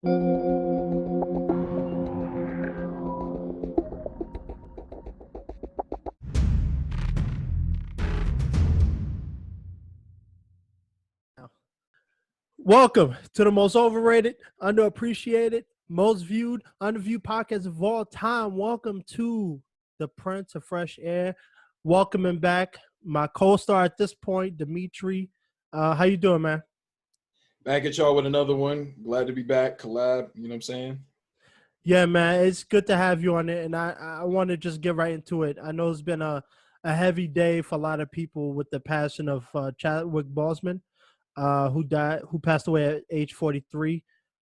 Welcome to the most overrated, underappreciated, most viewed, underviewed podcast of all time. Welcome to the Prince of Fresh Air. Welcoming back my co-star at this point, Dimitri. How you doing, man? Back at y'all with another one. Glad to be back. Collab, you know what I'm saying? Yeah, man, it's good to have you on it, and I want to just get right into it. I know it's been a heavy day for a lot of people with the passing of Chadwick Boseman, who passed away at age 43.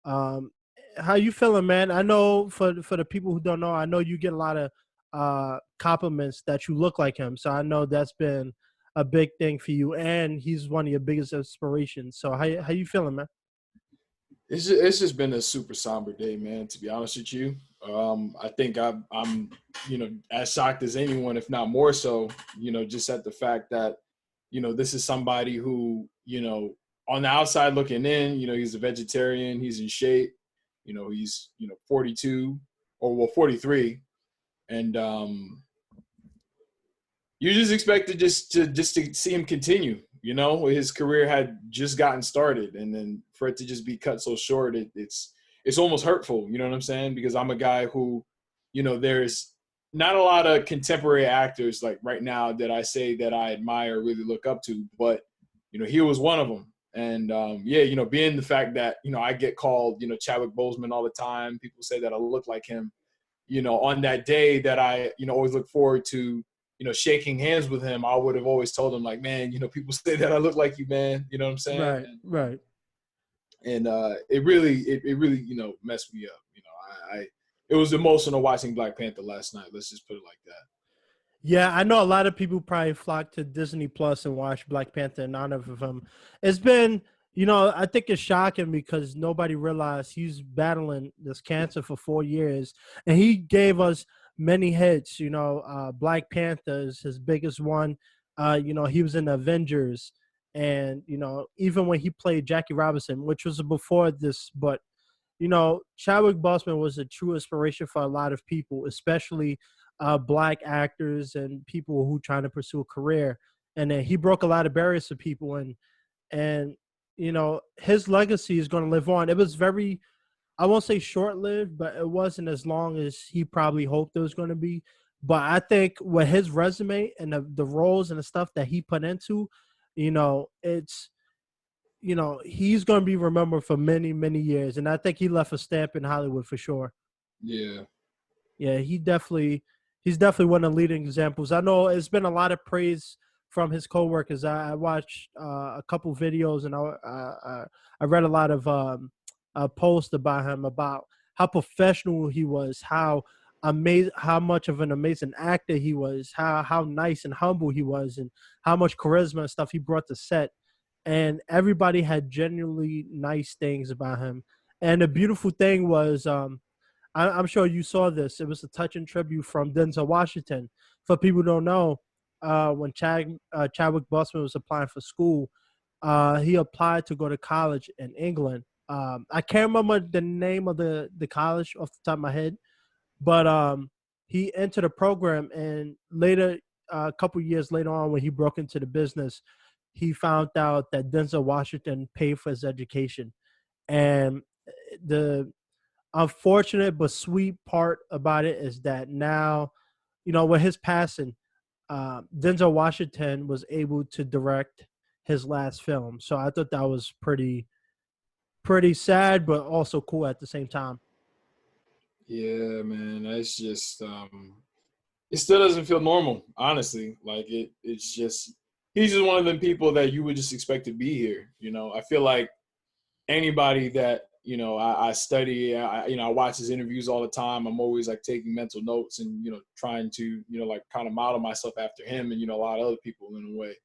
Um, how you feeling, man? I know for the people who don't know, I know you get a lot of compliments that you look like him. So I know that's been a big thing for you, and he's one of your biggest inspirations. So how you feeling, man? It's just been a super somber day, man, to be honest with you. I think I'm, as shocked as anyone, if not more so, just at the fact that, this is somebody who, on the outside looking in, he's a vegetarian, he's in shape, he's, 42 or 43. And you just expect to just to see him continue. His career had just gotten started, and then for it to just be cut so short, it's almost hurtful. You know what I'm saying? Because I'm a guy who, there's not a lot of contemporary actors like right now that I say that I admire, really look up to, but he was one of them. And being the fact that I get called Chadwick Boseman all the time, people say that I look like him. On that day that I always look forward to shaking hands with him, I would have always told him, like, man, people say that I look like you, man. You know what I'm saying? Right, right. And it really, messed me up. It was emotional watching Black Panther last night. Let's just put it like that. Yeah, I know a lot of people probably flocked to Disney Plus and watched Black Panther in honor of him. It's been, I think it's shocking because nobody realized he's battling this cancer for 4 years, and he gave us many hits. Black Panther is his biggest one. He was in the Avengers, and even when he played Jackie Robinson, which was before this, but Chadwick Boseman was a true inspiration for a lot of people, especially Black actors and people who trying to pursue a career. And then he broke a lot of barriers for people, and his legacy is going to live on. It was very, I won't say short-lived, but it wasn't as long as he probably hoped it was going to be. But I think with his resume and the roles and the stuff that he put into, it's he's going to be remembered for many, many years. And I think he left a stamp in Hollywood for sure. Yeah. Yeah, he's definitely one of the leading examples. I know it's been a lot of praise from his coworkers. I watched a couple videos, and I read a lot of posts about him, about how professional he was, how much of an amazing actor he was, how nice and humble he was, and how much charisma and stuff he brought to set. And everybody had genuinely nice things about him. And the beautiful thing was, I'm sure you saw this. It was a touching tribute from Denzel Washington. For people who don't know, when Chadwick Boseman was applying for school, he applied to go to college in England. I can't remember the name of the college off the top of my head, but he entered a program, and later, a couple years later on, when he broke into the business, he found out that Denzel Washington paid for his education. And the unfortunate but sweet part about it is that now, with his passing, Denzel Washington was able to direct his last film. So I thought that was pretty sad, but also cool at the same time. Yeah, man. That's just it still doesn't feel normal, honestly. Like it's just he's just one of the people that you would just expect to be here. I feel like anybody that I study, I watch his interviews all the time. I'm always like taking mental notes and trying to like kind of model myself after him and a lot of other people in a way.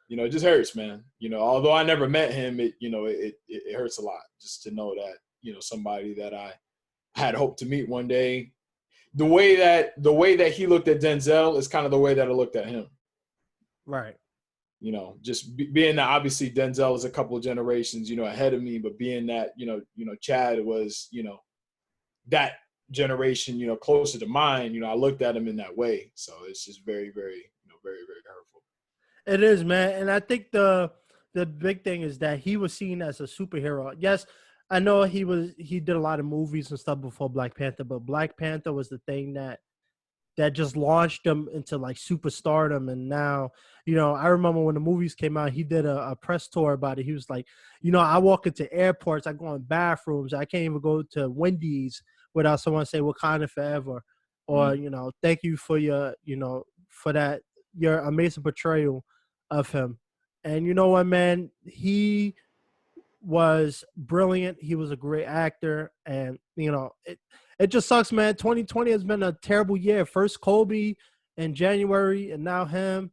It just hurts, man. Although I never met him, it hurts a lot just to know that somebody that I had hoped to meet one day. The way that he looked at Denzel is kind of the way that I looked at him. Right. just being that obviously Denzel is a couple of generations, ahead of me, but being that, Chad was, that generation, closer to mine, I looked at him in that way. So it's just very, very, very, very hurtful. It is, man. And I think the big thing is that he was seen as a superhero. Yes, I know he did a lot of movies and stuff before Black Panther, but Black Panther was the thing that just launched him into like superstardom. And now, I remember when the movies came out, he did a press tour about it. He was like, I walk into airports, I go in bathrooms, I can't even go to Wendy's without someone say Wakanda Forever, or thank you for your, for that, your amazing portrayal of him. And you know what, man, he was brilliant. He was a great actor, and it just sucks, man. 2020 has been a terrible year. First Kobe in January, and now him,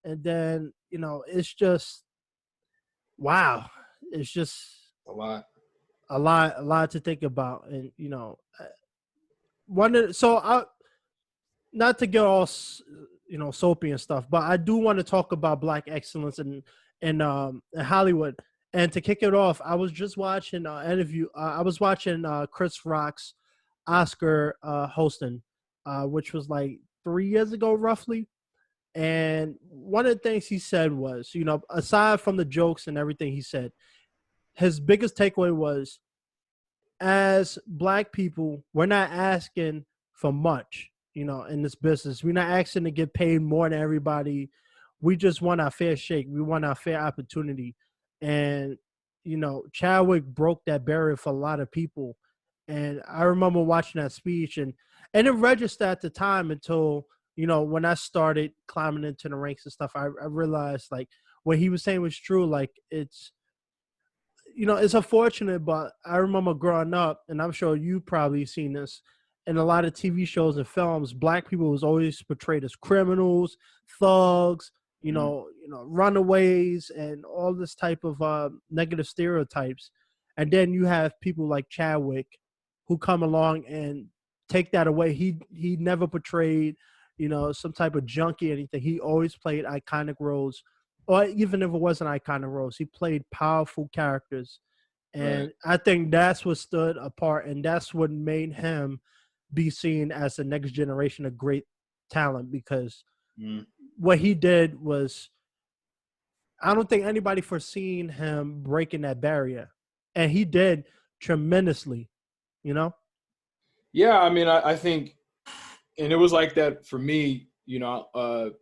and then it's just wow. It's just A lot. a lot to think about, and not to get all soapy and stuff, but I do want to talk about Black excellence in Hollywood. And to kick it off, I was just watching an interview. I was watching Chris Rock's Oscar hosting, which was like 3 years ago, roughly. And one of the things he said was, aside from the jokes and everything he said, his biggest takeaway was, as Black people, we're not asking for much, in this business. We're not asking to get paid more than everybody. We just want our fair shake. We want our fair opportunity. And, Chadwick broke that barrier for a lot of people. And I remember watching that speech, and it registered at the time until, when I started climbing into the ranks and stuff, I realized like what he was saying was true. Like it's unfortunate, but I remember growing up, and I'm sure you probably seen this in a lot of TV shows and films, Black people was always portrayed as criminals, thugs, runaways, and all this type of negative stereotypes. And then you have people like Chadwick who come along and take that away. He never portrayed, some type of junkie or anything. He always played iconic roles, or even if it wasn't iconic roles, he played powerful characters. And Right. I think that's what stood apart, and that's what made him be seen as the next generation of great talent, because what he did was, I don't think anybody foreseen him breaking that barrier, and he did tremendously. Yeah, I mean, I think, and it was like that for me, long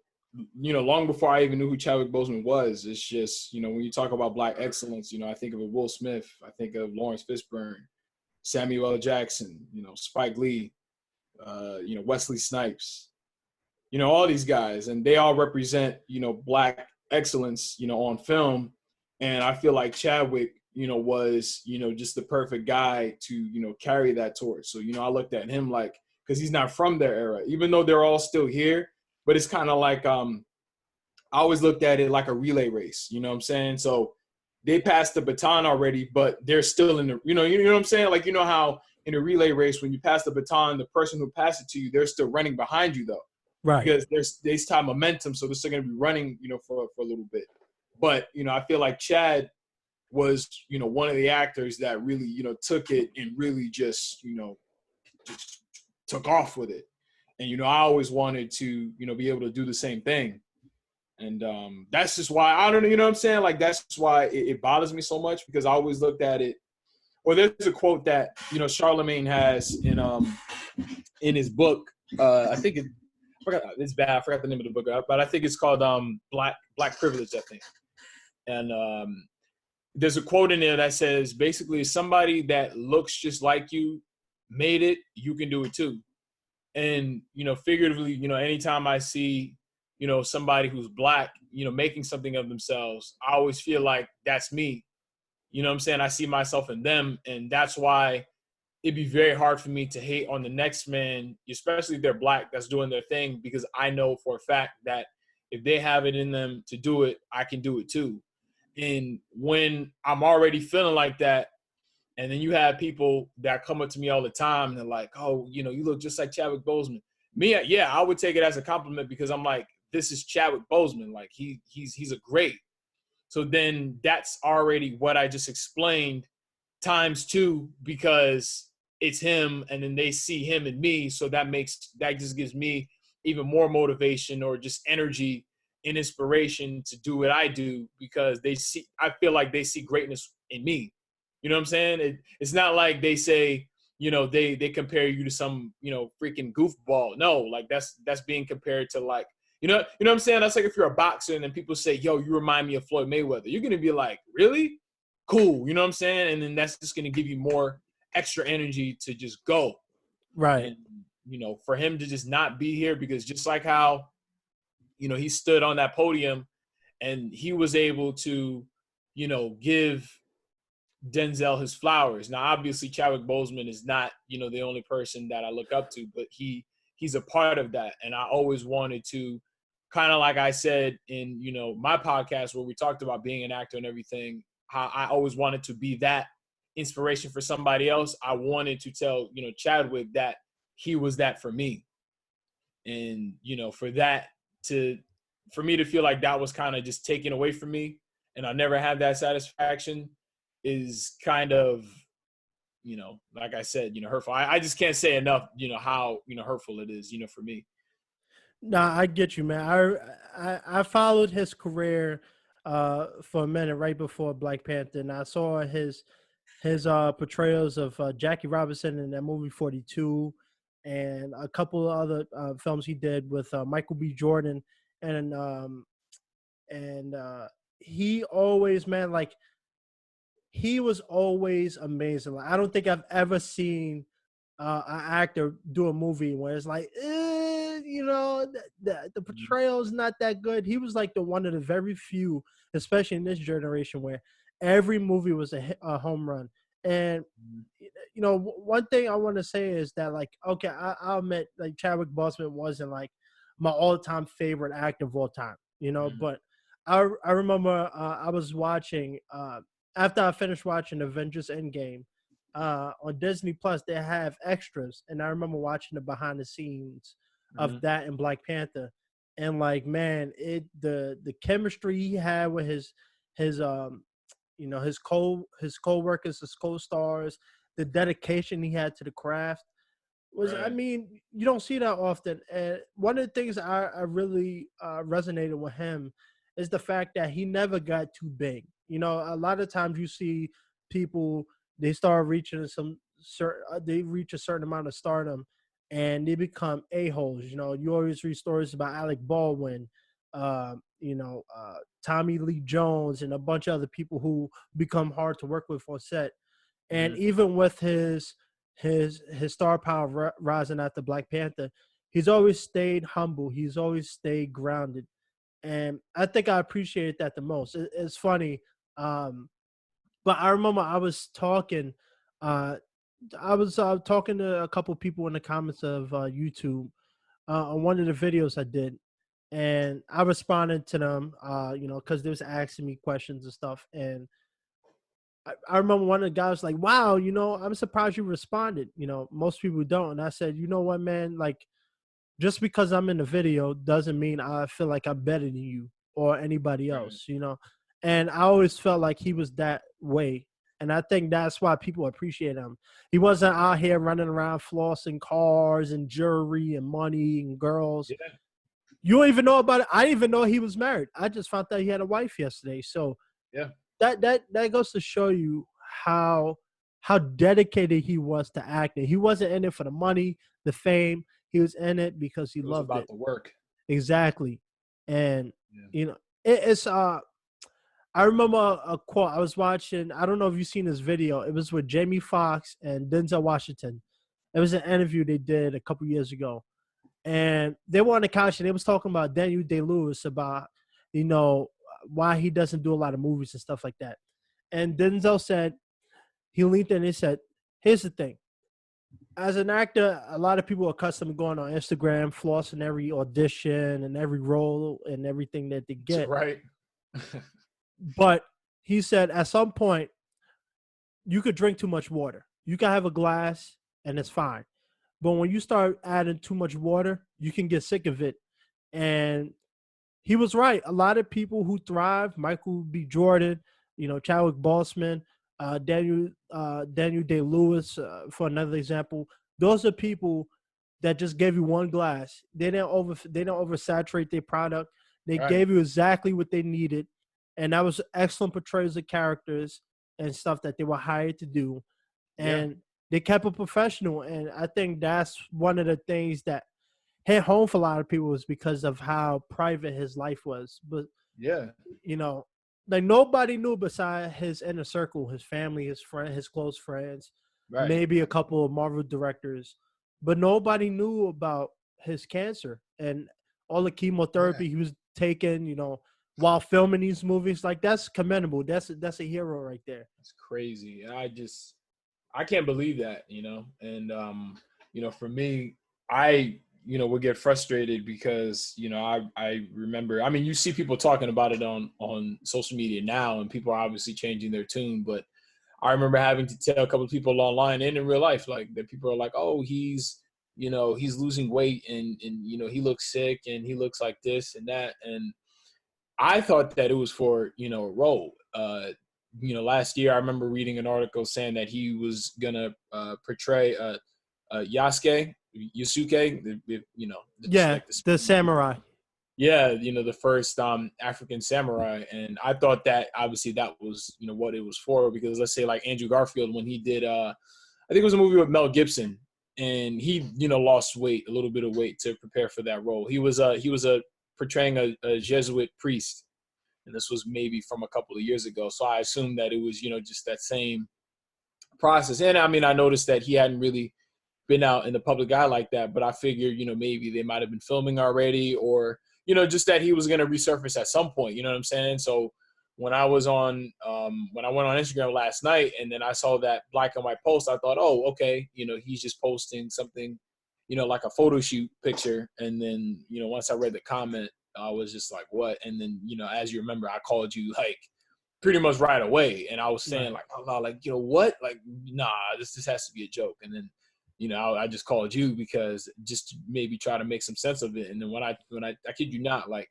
before I even knew who Chadwick Boseman was. It's just, when you talk about Black excellence, I think of Will Smith, I think of Lawrence Fishburne, Samuel L. Jackson, Spike Lee, Wesley Snipes, all these guys, and they all represent, Black excellence, on film. And I feel like Chadwick, was, just the perfect guy to, carry that torch. So, I looked at him like, because he's not from their era, even though they're all still here, but it's kind of like, I always looked at it like a relay race, you know what I'm saying? So they passed the baton already, but they're still in the, you know what I'm saying? Like, how in a relay race, when you pass the baton, the person who passed it to you, they're still running behind you though. Right. Because there's time momentum, so they're still going to be running, for a little bit. But, I feel like Chad was, one of the actors that really, took it and really just took off with it. And, I always wanted to, be able to do the same thing. And that's just why, I don't know, you know what I'm saying? Like, that's just why it bothers me so much, because I always looked at it. Or there's a quote that, Charlemagne has in his book. I think it's bad. I forgot the name of the book, but I think it's called Black Privilege, I think. And there's a quote in there that says, basically, somebody that looks just like you made it, you can do it too. And, figuratively, anytime I see, somebody who's Black, making something of themselves, I always feel like that's me. You know what I'm saying? I see myself in them. And that's why it'd be very hard for me to hate on the next man, especially if they're Black, that's doing their thing, because I know for a fact that if they have it in them to do it, I can do it too. And when I'm already feeling like that, and then you have people that come up to me all the time, and they're like, oh, you look just like Chadwick Boseman. Me, yeah, I would take it as a compliment, because I'm like, this is Chadwick Boseman. Like he's a great. So then that's already what I just explained times two, because it's him, and then they see him in me. So that just gives me even more motivation or just energy and inspiration to do what I do, because I feel like they see greatness in me. You know what I'm saying? It's not like they say, they compare you to some, freaking goofball. No, like that's being compared to, like, you know what I'm saying? That's like if you're a boxer and then people say, yo, you remind me of Floyd Mayweather. You're going to be like, really? Cool. You know what I'm saying? And then that's just going to give you more extra energy to just go. Right. And, for him to just not be here, because just like how, he stood on that podium and he was able to, give Denzel his flowers. Now, obviously, Chadwick Boseman is not, the only person that I look up to, but he's a part of that. And I always wanted to, kind of like I said in, my podcast where we talked about being an actor and everything, how I always wanted to be that inspiration for somebody else. I wanted to tell, Chadwick that he was that for me. And, for me to feel like that was kind of just taken away from me and I never had that satisfaction is kind of, like I said, hurtful. I just can't say enough, how, hurtful it is, for me. Nah, I get you, man. I followed his career for a minute right before Black Panther, and I saw his portrayals of Jackie Robinson in that movie 42, and a couple of other films he did with Michael B. Jordan, and he always, man, like he was always amazing. Like, I don't think I've ever seen an actor do a movie where it's like, the portrayal is not that good. He was like one of the very few, especially in this generation, where every movie was a home run. And one thing I want to say is that, like, okay, I'll admit, like, Chadwick Boseman wasn't like my all-time favorite actor of all time, but I remember I was watching after I finished watching Avengers Endgame. On Disney Plus, they have extras, and I remember watching the behind the scenes of that in Black Panther, and like, man, the chemistry he had with his his co-workers, his co-stars, the dedication he had to the craft was, Right. I mean, you don't see that often. And one of the things I really resonated with him is the fact that he never got too big. A lot of times you see people, they start reaching they reach a certain amount of stardom and they become a-holes. You always read stories about Alec Baldwin, Tommy Lee Jones, and a bunch of other people who become hard to work with on set. And even with his star power rising after Black Panther, he's always stayed humble. He's always stayed grounded. And I think I appreciate that the most. It's funny. But I remember I was talking talking to a couple people in the comments of YouTube on one of the videos I did, and I responded to them, because they was asking me questions and stuff. And I remember one of the guys was like, "Wow, I'm surprised you responded. Most people don't." And I said, "You know what, man? Like, just because I'm in the video doesn't mean I feel like I'm better than you or anybody else, And I always felt like he was that way. And I think that's why people appreciate him. He wasn't out here running around flossing cars and jewelry and money and girls. Yeah. You don't even know about it. I didn't even know he was married. I just found out he had a wife yesterday. So Yeah. that goes to show you how dedicated he was to acting. He wasn't in it for the money, the fame. He was in it because he loved about it. the work. Exactly. And it's I remember a quote I was watching. I don't know if you've seen this video. It was with Jamie Foxx and Denzel Washington. It was an interview they did a couple years ago, and they were on the couch and they was talking about Daniel Day-Lewis, about why he doesn't do a lot of movies and stuff like that. And Denzel said, he leaned in and he said, "Here's the thing. As an actor, a lot of people are accustomed to going on Instagram, flossing every audition and every role and everything that they get." Right. But he said, at some point, you could drink too much water. You can have a glass and it's fine. But when you start adding too much water, you can get sick of it. And he was right. A lot of people who thrive, Michael B. Jordan, Chadwick Boseman, Daniel Day-Lewis, for another example. Those are people that just gave you one glass. They didn't oversaturate their product. They Right. gave you exactly what they needed, and that was excellent portrayals of characters and stuff that they were hired to do. Yeah. And they kept it professional. And I think that's one of the things that hit home for a lot of people is because of how private his life was. But Yeah. like nobody knew beside his inner circle, his family, his friend, his close friends, Right. maybe a couple of Marvel directors, but nobody knew about his cancer and all the chemotherapy he was taking, while filming these movies. Like, that's commendable. That's a hero right there. It's crazy. And I can't believe that, and, for me, I, would get frustrated because, I remember, I mean, you see people talking about it on social media now, and people are obviously changing their tune, but I remember having to tell a couple of people online and in real life, like, that people are like, oh, he's losing weight and, he looks sick and he looks like this and that. And I thought that it was for, a role. Last year I remember reading an article saying that he was gonna portray Yusuke, Yeah, like the samurai. yeah, the first African samurai, and I thought that obviously that was what it was for, because let's say like Andrew Garfield, when he did I think it was a movie with Mel Gibson, and he lost a little bit of weight to prepare for that role. He was portraying a Jesuit priest, and this was maybe from a couple of years ago. So I assumed that it was, just that same process. And I mean, I noticed that he hadn't really been out in the public eye like that, but I figured, maybe they might have been filming already, or, just that he was going to resurface at some point, you know what I'm saying? So when I was when I went on Instagram last night and then I saw that black and white post, I thought, oh, okay, he's just posting something, like a photo shoot picture. And then, once I read the comment, I was just like, what? And then, as you remember, I called you like pretty much right away. And I was saying like, oh, like, what? Like, nah, this has to be a joke. And then, I just called you because just to maybe try to make some sense of it. And then when I kid you not, like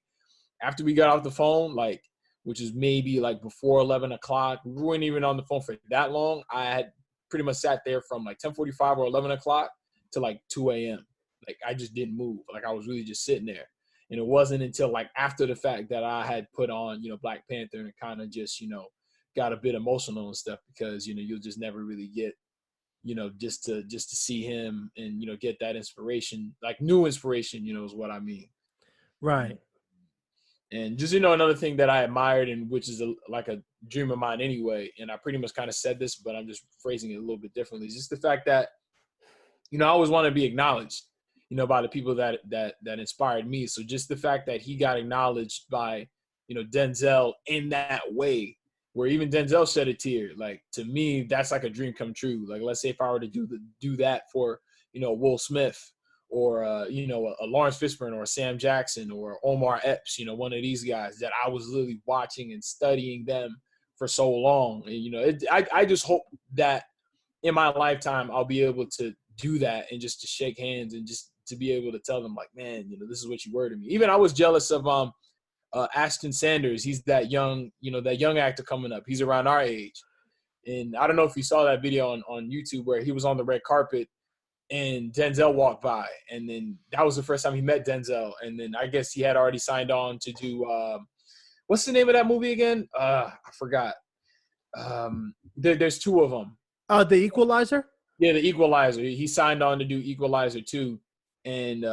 after we got off the phone, like, which is maybe like before 11 o'clock, we weren't even on the phone for that long. I had pretty much sat there from like 10:45 or 11 o'clock to like 2 a.m. Like I just didn't move. Like I was really just sitting there. And it wasn't until like after the fact that I had put on, Black Panther, and kind of just, got a bit emotional and stuff, because, you'll just never really get, just to see him and, get that inspiration, like new inspiration, is what I mean. Right. And just, another thing that I admired, and which is like a dream of mine anyway, and I pretty much kind of said this, but I'm just phrasing it a little bit differently, is just the fact that, I always want to be acknowledged, by the people that inspired me. So just the fact that he got acknowledged by, Denzel in that way, where even Denzel shed a tear, like, to me, that's like a dream come true. Like, let's say if I were to do that for, Will Smith, or, a Lawrence Fishburne, or a Sam Jackson, or Omar Epps, one of these guys that I was literally watching and studying them for so long. And, I just hope that in my lifetime, I'll be able to do that, and just to shake hands and just to be able to tell them like, man, this is what you were to me. Even I was jealous of Ashton Sanders. He's that young actor coming up. He's around our age. And I don't know if you saw that video on YouTube where he was on the red carpet and Denzel walked by. And then that was the first time he met Denzel. And then I guess he had already signed on to do what's the name of that movie again? I forgot. There's two of them. The Equalizer? Yeah, The Equalizer. He signed on to do Equalizer 2. And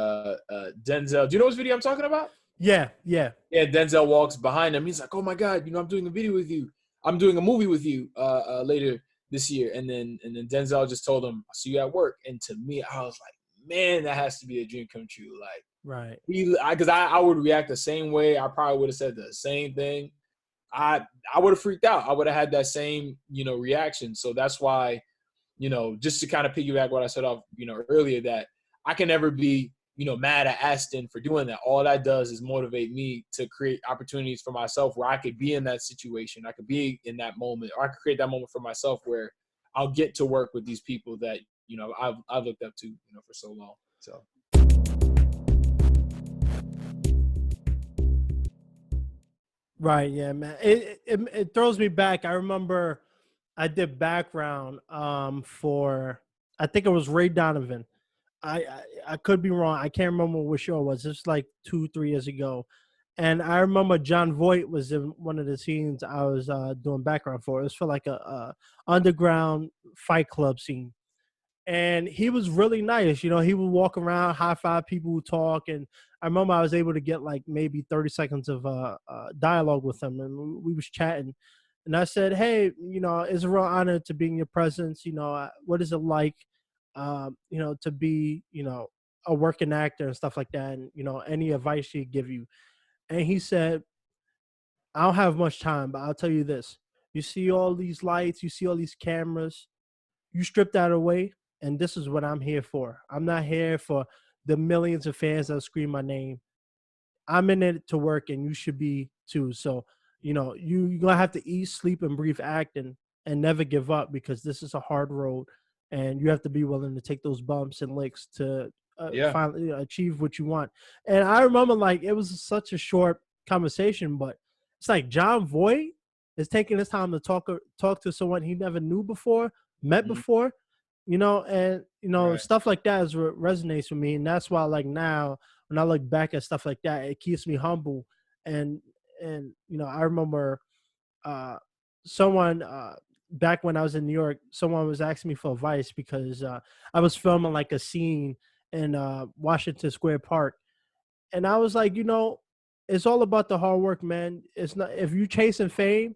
Denzel, do you know which video I'm talking about? Yeah. Yeah, Denzel walks behind him. He's like, oh my God, I'm doing a video with you. I'm doing a movie with you later this year. And then Denzel just told him, I'll see you at work. And to me, I was like, man, that has to be a dream come true. Like, right. Because I would react the same way. I probably would have said the same thing. I would have freaked out. I would have had that same, reaction. So that's why, just to kind of piggyback what I said off, earlier, that I can never be, mad at Aston for doing that. All that does is motivate me to create opportunities for myself where I could be in that situation. I could be in that moment, or I could create that moment for myself where I'll get to work with these people that, I've looked up to, for so long. So. Right, yeah, man. It throws me back. I remember I did background for, I think it was Ray Donovan. I could be wrong. I can't remember what show it was. This like 2 3 years ago, and I remember John Voight was in one of the scenes I was doing background for. It was for like a underground fight club scene, and he was really nice. You know, he would walk around, high five people who talk, and I remember I was able to get like maybe 30 seconds of dialogue with him, and we was chatting. And I said, "Hey, you know, it's a real honor to be in your presence. You know, what is it like, you know, to be, you know, a working actor and stuff like that, and you know, any advice he'd give you." And he said, "I don't have much time, but I'll tell you this: you see all these lights, you see all these cameras, you strip that away, and this is what I'm here for. I'm not here for the millions of fans that scream my name. I'm in it to work, and you should be too. So, you know, you're gonna have to eat, sleep, and breathe acting, and never give up because this is a hard road, and you have to be willing to take those bumps and licks to Yeah, finally achieve what you want." And I remember like it was such a short conversation, but it's like John Voight is taking his time to talk to someone he never knew before, met mhm. before, you know, and you know Right. stuff like that is what resonates with me, and that's why like now when I look back at stuff like that, it keeps me humble. And you know, I remember uh, someone back when I was in New York, someone was asking me for advice because I was filming like a scene in Washington Square Park, and I was like, you know, it's all about the hard work, man. It's not if you chasing fame,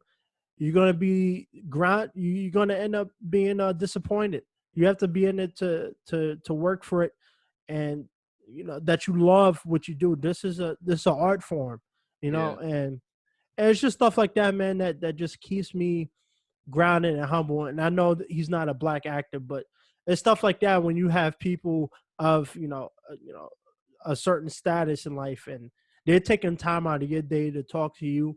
you're gonna be you're gonna end up being disappointed. You have to be in it to work for it, and you know that you love what you do. This is an art form, you know, Yeah. and it's just stuff like that, man. That just keeps me grounded and humble. And I know that he's not a black actor, but it's stuff like that when you have people of you know a certain status in life, and they're taking time out of your day to talk to you.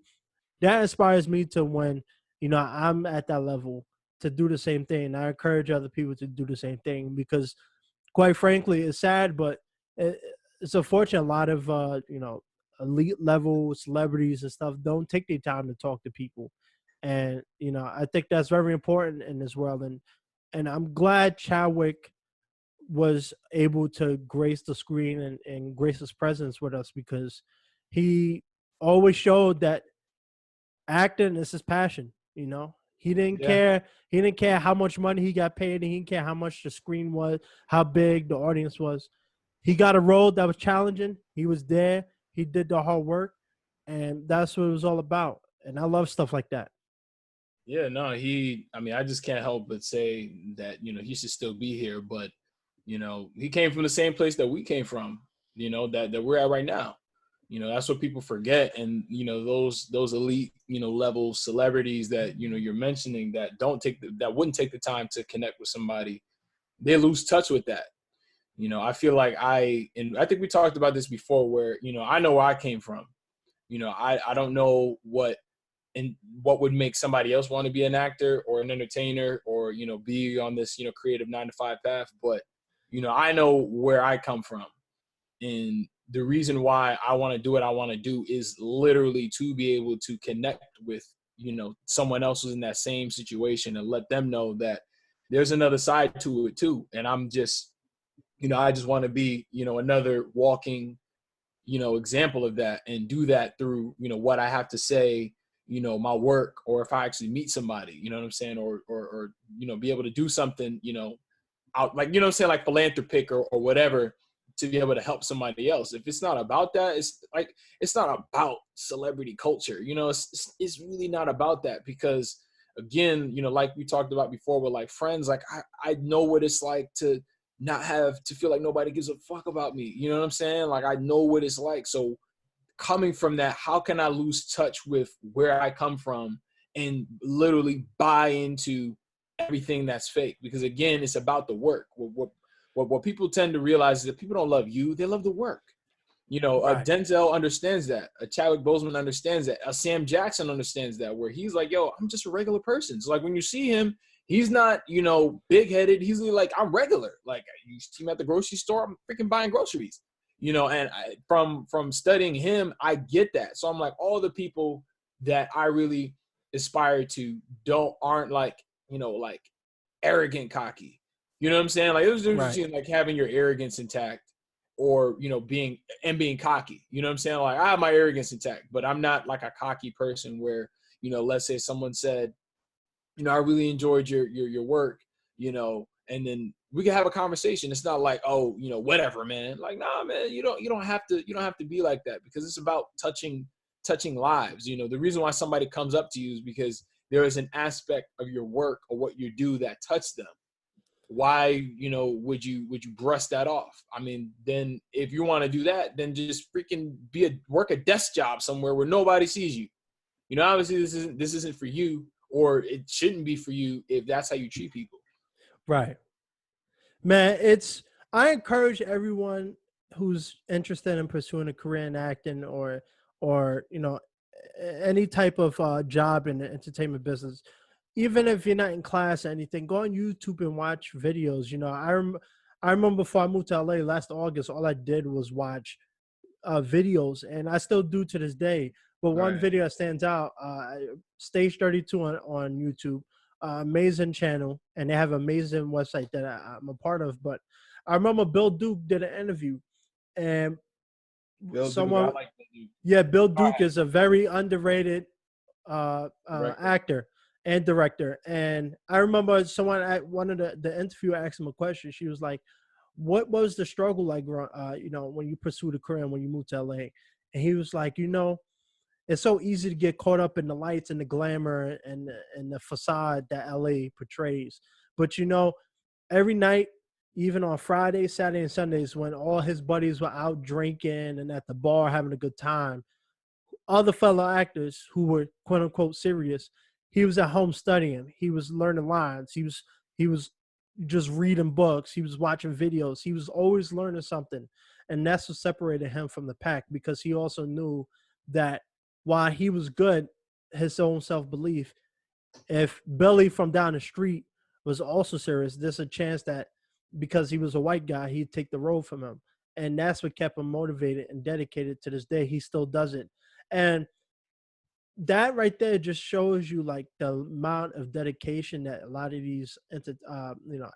That inspires me to when you know I'm at that level to do the same thing. I encourage other people to do the same thing because, quite frankly, it's sad, but it, it's unfortunate. A lot of you know elite level celebrities and stuff don't take their time to talk to people, and you know I think that's very important in this world. And I'm glad Chadwick was able to grace the screen and grace his presence with us because he always showed that acting is his passion. You know, he didn't Yeah. care. He didn't care how much money he got paid, and he didn't care how much the screen was, how big the audience was. He got a role that was challenging. He was there. He did the hard work, and that's what it was all about. And I love stuff like that. Yeah, no, he, I mean, I just can't help but say that, he should still be here, but, he came from the same place that we came from, that we're at right now. That's what people forget. And, those elite, level celebrities that, you're mentioning that that wouldn't take the time to connect with somebody, they lose touch with that. I feel like and I think we talked about this before where, I know where I came from. I don't know what would make somebody else want to be an actor or an entertainer or be on this creative 9 to 5 path, but I know where I come from, and the reason why I want to do what I want to do is literally to be able to connect with someone else who's in that same situation and let them know that there's another side to it too. And I'm just I just want to be another walking example of that, and do that through what I have to say, my work, or if I actually meet somebody, you know what I'm saying, or be able to do something out, like, what I'm saying, like philanthropic or whatever, to be able to help somebody else. If it's not about that, it's like, it's not about celebrity culture, it's really not about that, because again, like we talked about before with like friends, like I know what it's like to not have to feel like nobody gives a fuck about me. You know what I'm saying? Like, I know what it's like. So coming from that, how can I lose touch with where I come from and literally buy into everything that's fake? Because again, it's about the work. What people tend to realize is that people don't love you; they love the work. Right. Denzel understands that. Chadwick Boseman understands that. Sam Jackson understands that, where he's like, yo, I'm just a regular person. So like when you see him, he's not, big headed. He's like, I'm regular. Like, you see him at the grocery store, I'm freaking buying groceries. And from studying him, I get that. So I'm like, all the people that I really aspire to aren't like, like arrogant cocky. You know what I'm saying? Like, it was difference Right. between like having your arrogance intact or, being cocky. You know what I'm saying? Like, I have my arrogance intact, but I'm not like a cocky person where, let's say someone said, I really enjoyed your work, and then we can have a conversation. It's not like, oh, whatever, man. Like, nah, man, you don't have to be like that, because it's about touching lives. The reason why somebody comes up to you is because there is an aspect of your work or what you do that touched them. Why, would you brush that off? I mean, then if you want to do that, then just freaking work a desk job somewhere where nobody sees you. Obviously this isn't for you, or it shouldn't be for you if that's how you treat people. Right. Man, I encourage everyone who's interested in pursuing a career in acting or any type of job in the entertainment business. Even if you're not in class or anything, go on YouTube and watch videos. I remember before I moved to LA last August, all I did was watch videos, and I still do to this day. But one Right. video that stands out, Stage 32 on YouTube, amazing channel, and they have an amazing website that I'm a part of. But I remember Bill Duke did an interview, and Bill Duke, I someone, like that dude. yeah, Bill All Duke is a very underrated right. actor and director. And I remember someone at one of the interviewer asked him a question. She was like, what was the struggle like, when you pursued a career and when you moved to LA? And he was like, it's so easy to get caught up in the lights and the glamour and the facade that LA portrays. But every night, even on Fridays, Saturday, and Sundays, when all his buddies were out drinking and at the bar having a good time, other fellow actors who were quote unquote serious, he was at home studying. He was learning lines. He was just reading books. He was watching videos. He was always learning something. And that's what separated him from the pack, because he also knew that while he was good, his own self-belief, if Billy from down the street was also serious, there's a chance that because he was a white guy, he'd take the role from him. And that's what kept him motivated and dedicated. To this day, he still does it. And that right there just shows you like the amount of dedication that a lot of these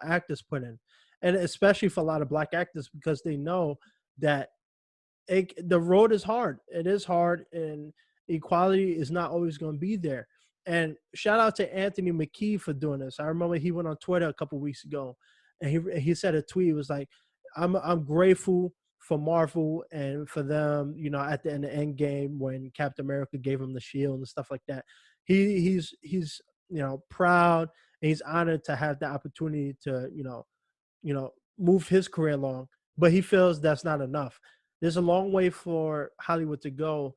actors put in, and especially for a lot of black actors, because they know that the road is hard. It is hard, and equality is not always going to be there. And shout out to Anthony McKee for doing this. I remember he went on Twitter a couple weeks ago, and he said a tweet. It was like, I'm grateful for Marvel and for them, at the end game when Captain America gave him the shield and stuff like that. He's proud, and he's honored to have the opportunity to move his career along. But he feels that's not enough. There's a long way for Hollywood to go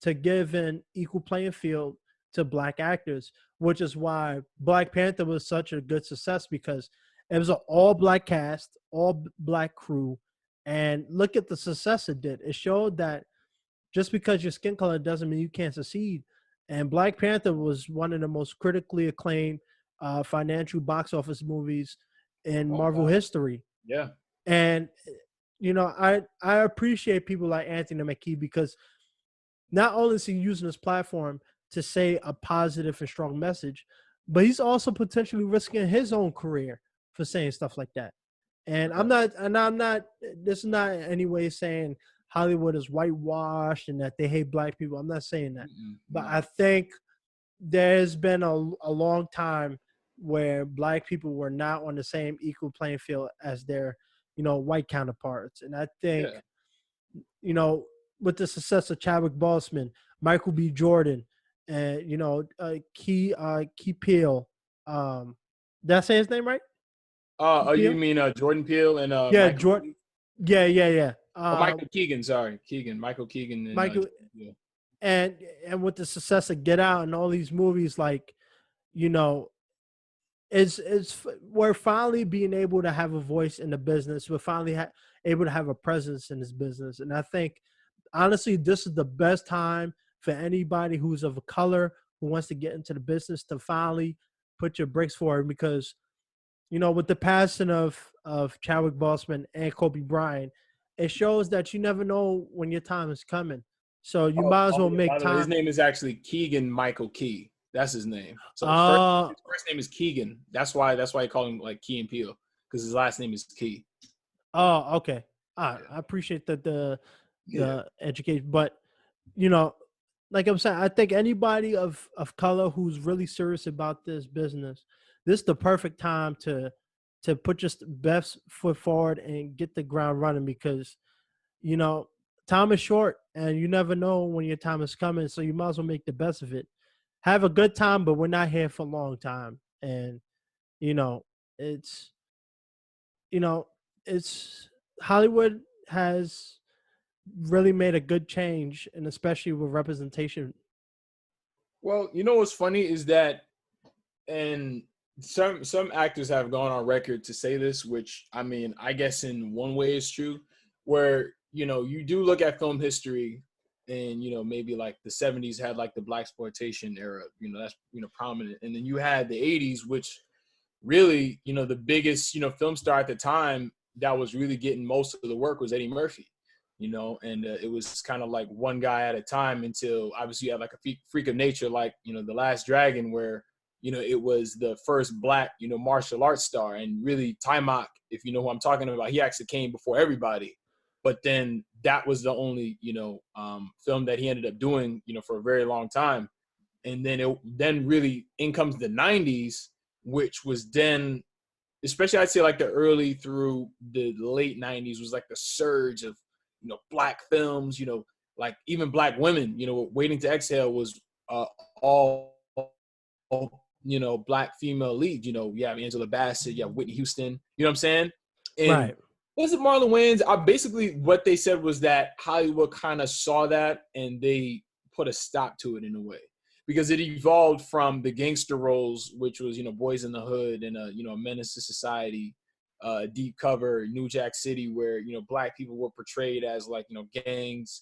to give an equal playing field to black actors, which is why Black Panther was such a good success, because it was an all black cast, all black crew. And look at the success it did. It showed that just because your skin color doesn't mean you can't succeed. And Black Panther was one of the most critically acclaimed financial box office movies in Marvel history. Yeah. And I appreciate people like Anthony McKee, because not only is he using his platform to say a positive and strong message, but he's also potentially risking his own career for saying stuff like that. And I'm not, this is not in any way saying Hollywood is whitewashed and that they hate black people. I'm not saying that. But I think there's been a long time where black people were not on the same equal playing field as their, white counterparts. And I think, with the success of Chadwick Boseman, Michael B. Jordan, and Key Peele, did I say his name right? You mean Jordan Peele and Yeah, Michael Jordan. Yeah. Michael Keegan, sorry. Michael Keegan and Michael, and with the success of Get Out and all these movies, like, it's we're finally being able to have a voice in the business. We're finally able to have a presence in this business. And I think, honestly, this is the best time for anybody who's of a color who wants to get into the business to finally put your bricks forward, because with the passing of Chadwick Boseman and Kobe Bryant, it shows that you never know when your time is coming. So you might as Oh well yeah. make By the way, his time. name is actually Keegan Michael Key. That's his name. So Uh, his first name is Keegan. That's why I call him like Key and Peele, because his last name is Key. oh, okay. Yeah. I appreciate that Yeah. the education, but you know, like I'm saying, I think anybody of color who's really serious about this business, this is the perfect time to put just best foot forward and get the ground running because you know time is short and you never know when your time is coming. So you might as well make the best of it. Have a good time, but we're not here for a long time, and you know it's you know it's Hollywood has really made a good change, and especially with representation. Well, you know what's funny is that, and some actors have gone on record to say this, which I mean, I guess in one way is true, where you do look at film history, and maybe like the '70s had like the black exploitation era, that's prominent, and then you had the '80s, which really, the biggest, film star at the time that was really getting most of the work was Eddie Murphy, and it was kind of like one guy at a time until obviously you had like a freak of nature, like, The Last Dragon, where, it was the first black, martial arts star. And really, Taimak, if you know who I'm talking about, he actually came before everybody. But then that was the only, film that he ended up doing, for a very long time. And then really in comes the '90s, which was then, especially I'd say like the early through the late '90s, was like the surge of black films, like even black women, Waiting to Exhale was all black female lead. You have Angela Bassett, you have Whitney Houston, you know what I'm saying? And Right. was it Marlon Wayans? Basically what they said was that Hollywood kind of saw that and they put a stop to it in a way, because it evolved from the gangster roles, which was, Boys in the Hood and, a Menace to Society, Deep Cover, New Jack City, where, black people were portrayed as like, gangs,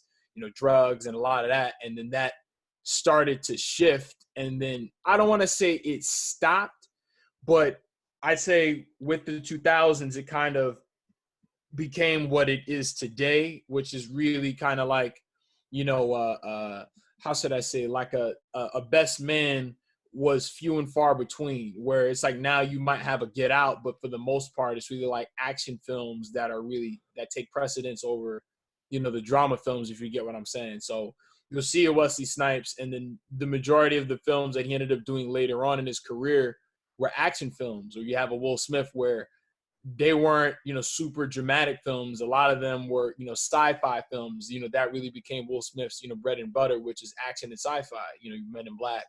drugs and a lot of that. And then that started to shift. And then I don't want to say it stopped, but I'd say with the 2000s, it kind of became what it is today, which is really kind of like, how should I say, like a best man was few and far between, where it's like now you might have a Get Out, but for the most part, it's really like action films that take precedence over, the drama films, if you get what I'm saying. So you'll see a Wesley Snipes, and then the majority of the films that he ended up doing later on in his career were action films, or you have a Will Smith where they weren't, super dramatic films. A lot of them were, sci-fi films, that really became Will Smith's, bread and butter, which is action and sci-fi, Men in Black,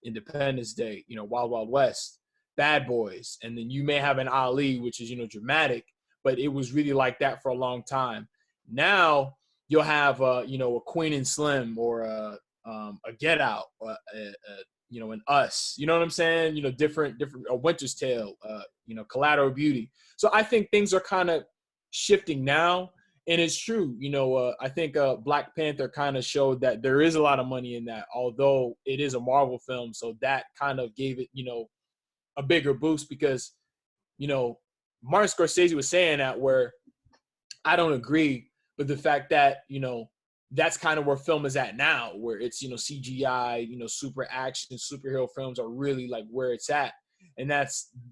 Independence Day, Wild Wild West, Bad Boys. And then you may have an Ali, which is, dramatic, but it was really like that for a long time. Now you'll have, a Queen and Slim, or a Get Out, an Us, you know what I'm saying? Different, a Winter's Tale, Collateral Beauty. So I think things are kind of shifting now. And it's true, I think Black Panther kind of showed that there is a lot of money in that, although it is a Marvel film. So that kind of gave it, a bigger boost, because, Martin Scorsese was saying that, where I don't agree with the fact that, that's kind of where film is at now, where it's, CGI, super action, superhero films are really like where it's at. And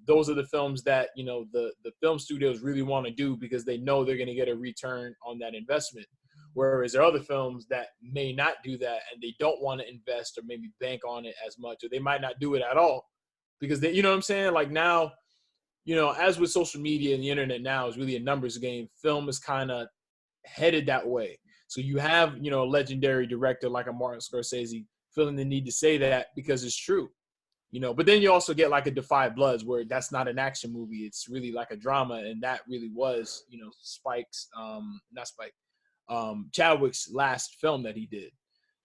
those are the films that, the film studios really want to do, because they know they're going to get a return on that investment. Whereas there are other films that may not do that, and they don't want to invest or maybe bank on it as much, or they might not do it at all, because they, you know what I'm saying? Like now, as with social media and the internet now is really a numbers game, film is kind of headed that way. So you have, a legendary director like a Martin Scorsese feeling the need to say that because it's true, but then you also get like a Defy Bloods, where that's not an action movie. It's really like a drama. And that really was, not Spike, Chadwick's last film that he did,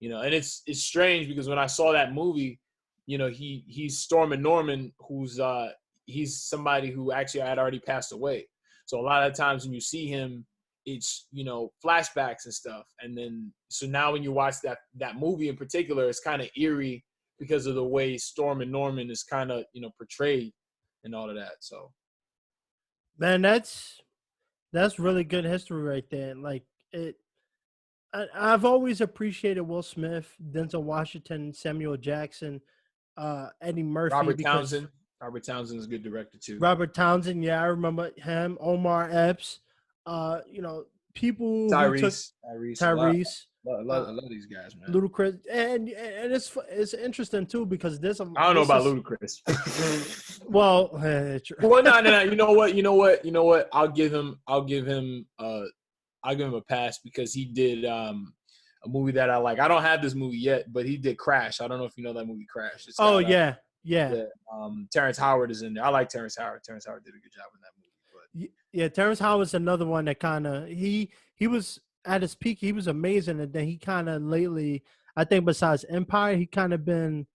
and it's strange, because when I saw that movie, he's Stormin' Norman, who's, he's somebody who actually had already passed away. So a lot of times when you see him, it's, flashbacks and stuff. And then, so now when you watch that movie in particular, it's kind of eerie because of the way Stormin' Norman is kind of, portrayed and all of that. So, Man, that's really good history right there. Like it I've always appreciated Will Smith, Denzel Washington, Samuel Jackson, Eddie Murphy, Robert because Townsend. Robert Townsend is a good director too. Robert Townsend, yeah, I remember him. Omar Epps, people who took Tyrese, a lot. Tyrese, I love these guys, man. Ludacris, and it's interesting too because I don't know this about is Ludacris. well, Well, no. You know what? I'll give him a pass because he did a movie that I like. I don't have this movie yet, but he did Crash. I don't know if you know that movie Crash. It's oh got yeah, yeah. yeah, Terrence Howard is in there. I like Terrence Howard. Terrence Howard did a good job in that movie. But Yeah, Terrence Howard's another one that kind of he was at his peak. He was amazing, and then he kind of lately, I think, besides Empire, he kind of been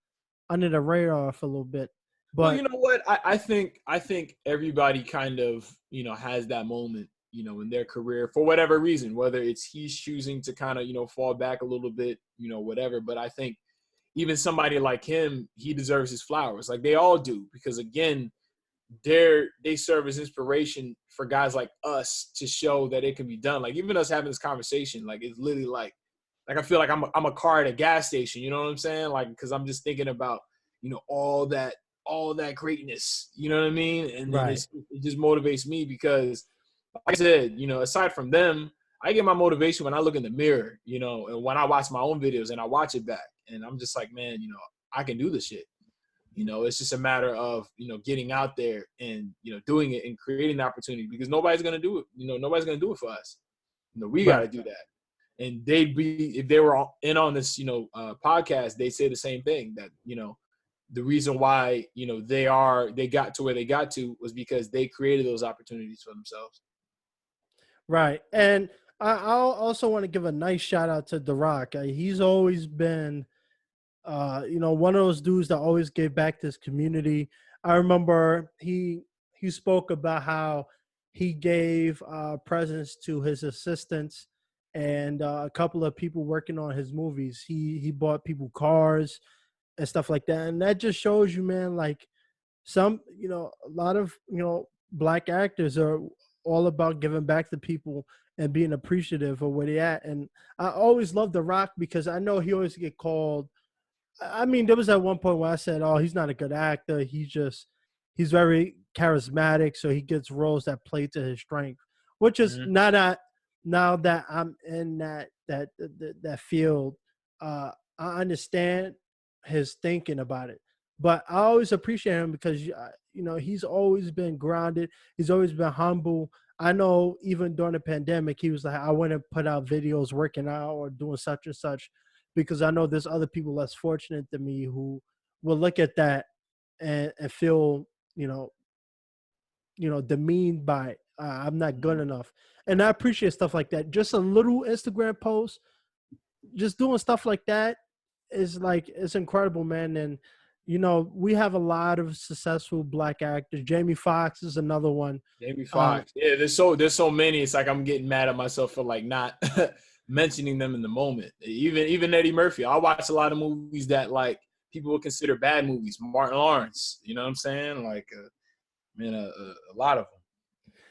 under the radar for a little bit. well, But you know what? I think everybody kind of has that moment in their career for whatever reason, whether it's he's choosing to kind of fall back a little bit, whatever. But I think even somebody like him, he deserves his flowers, like they all do, because again, they serve as inspiration for guys like us to show that it can be done. Like even us having this conversation, like it's literally like I feel like I'm a car at a gas station. You know what I'm saying? Like because I'm just thinking about all that greatness. You know what I mean? And then right, it just motivates me because, like I said, aside from them, I get my motivation when I look in the mirror. And when I watch my own videos and I watch it back, and I'm just like, man, I can do this shit. It's just a matter of, getting out there and, doing it and creating the opportunity because nobody's going to do it. Nobody's going to do it for us. We got to right. do that. And if they were in on this, podcast, they'd say the same thing that, the reason why, they got to where they got to was because they created those opportunities for themselves. Right. And I'll also want to give a nice shout out to The Rock. He's always been, one of those dudes that always gave back to his community. I remember he spoke about how he gave presents to his assistants and a couple of people working on his movies. He bought people cars and stuff like that. And that just shows you, man, like a lot of, black actors are all about giving back to people and being appreciative of where they at. And I always love The Rock because I know he always get called. I mean, there was at one point where I said, "Oh, he's not a good actor. He's very charismatic, so he gets roles that play to his strength." Which is Mm-hmm. not that now that I'm in that field, I understand his thinking about it. But I always appreciate him because he's always been grounded. He's always been humble. I know even during the pandemic, he was like, I want to put out videos working out or doing such and such because I know there's other people less fortunate than me who will look at that and feel, demeaned by it. I'm not good enough. And I appreciate stuff like that. Just a little Instagram post, just doing stuff like that is like, it's incredible, man. And, we have a lot of successful black actors. Jamie Foxx is another one. Jamie Foxx. Yeah, there's so many. It's like I'm getting mad at myself for like not mentioning them in the moment. Even Eddie Murphy. I watch a lot of movies that like people would consider bad movies. Martin Lawrence. You know what I'm saying? Like, a lot of them.